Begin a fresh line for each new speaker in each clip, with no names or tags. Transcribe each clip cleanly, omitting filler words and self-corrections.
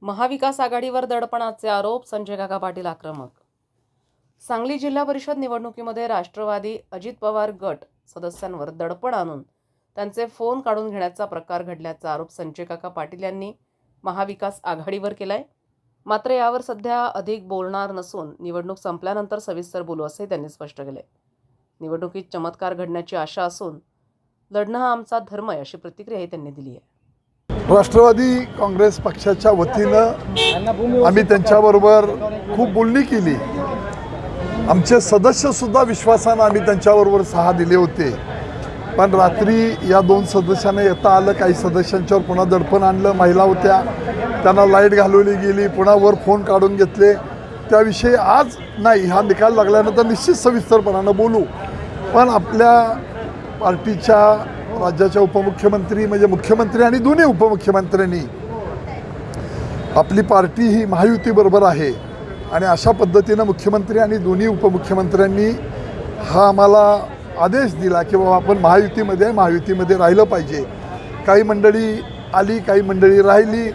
महाविकास आघाडीवर दडपणाचे आरोप, संजय काका पाटील आक्रमक. सांगली जिल्हा परिषद निवडणुकीमध्ये राष्ट्रवादी अजित पवार गट सदस्यांवर दडपण आणून त्यांचे फोन काढून घेण्याचा प्रकार घडल्याचा आरोप संजय काका पाटील यांनी महाविकास आघाडीवर केलाय. मात्र यावर सध्या अधिक बोलणार नसून निवडणूक संपल्यानंतर सविस्तर बोलू असे त्यांनी स्पष्ट केले. निवडणुकीत चमत्कार घडण्याची आशा असून लढणं हा आमचा धर्म आहे अशी प्रतिक्रियाही त्यांनी दिली आहे.
राष्ट्रवादी काँग्रेस पक्षाच्या वतीनं आम्ही त्यांच्याबरोबर खूप बोलणी केली. आमचे सदस्यसुद्धा विश्वासानं आम्ही त्यांच्याबरोबर 6 दिले होते. पण रात्री या 2 सदस्यांना येता आलं. काही सदस्यांच्यावर पुन्हा दडपण आणलं. महिला होत्या, त्यांना लाईट घालवली गेली, पुन्हा वर फोन काढून घेतले. त्याविषयी आज नाही, हा निकाल लागल्यानंतर निश्चित सविस्तरपणानं बोलू. पण आपल्या पार्टीच्या राज्याच्या उपमुख्यमंत्री म्हणजे मुख्यमंत्री आणि दोन्ही उपमुख्यमंत्र्यांनी आपली पार्टी ही महायुतीबरोबर आहे आणि अशा पद्धतीनं मुख्यमंत्री आणि दोन्ही उपमुख्यमंत्र्यांनी हा आम्हाला आदेश दिला की बाबा आपण महायुतीमध्ये राहिलं पाहिजे. काही मंडळी आली, काही मंडळी राहिली,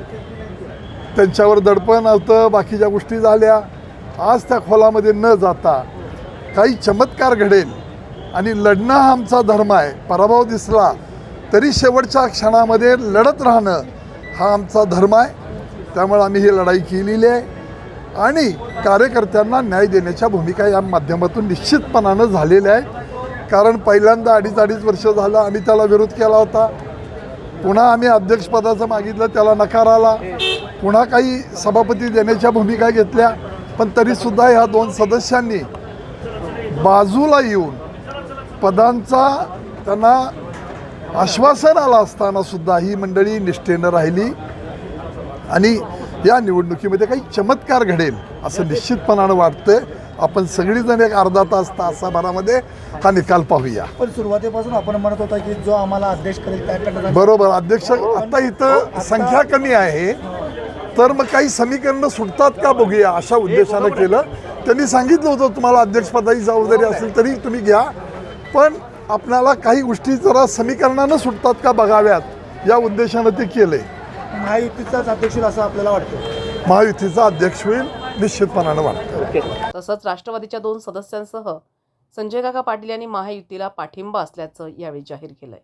त्यांच्यावर दडपण होतं, बाकीच्या गोष्टी झाल्या. आज त्या खोलामध्ये न जाता काही चमत्कार घडेल आणि लढणं हा आमचा धर्म आहे. पराभव दिसला तरी शेवटच्या क्षणामध्ये लढत राहणं हा आमचा धर्म आहे. त्यामुळे आम्ही ही लढाई केलेली आहे आणि कार्यकर्त्यांना न्याय देण्याच्या भूमिका या माध्यमातून निश्चितपणानं झालेल्या आहेत. कारण पहिल्यांदा 2.5 वर्ष झालं आम्ही त्याला विरोध केला होता. पुन्हा आम्ही अध्यक्षपदाचं मागितलं, त्याला नकार आला. पुन्हा काही सभापती देण्याच्या भूमिका घेतल्या. पण तरीसुद्धा ह्या 2 सदस्यांनी बाजूला येऊन पदांचा त्यांना आश्वासन आलं असताना सुद्धा ही मंडळी निष्ठेनं राहिली आणि या निवडणुकीमध्ये काही चमत्कार घडेल असं निश्चितपणानं वाटतं. आपण सगळीजण एक अर्धा तासाभरामध्ये हा निकाल पाहूया.
पण सुरुवातीपासून आपण म्हणत होता की जो आम्हाला अध्यक्ष करेल त्याकडे
बरोबर. अध्यक्ष आता इथं संख्या कमी आहे तर मग काही समीकरणं सुटतात का बघूया अशा उद्देशानं केलं. त्यांनी सांगितलं होतं तुम्हाला अध्यक्षपदाची जबाबदारी असेल तरी तुम्ही घ्या, पण आपल्याला काही गोष्टी जरा समीकरणानं सुटतात का बघाव्यात या उद्देशानं ते केलंय.
महायुतीचाच अध्यक्ष होईल असं आपल्याला वाटतं.
महायुतीचा अध्यक्ष होईल निश्चितपणानं वाटतं.
तसंच राष्ट्रवादीच्या 2 सदस्यांसह संजय काका पाटील यांनी महायुतीला पाठिंबा असल्याचं यावेळी जाहीर केलंय.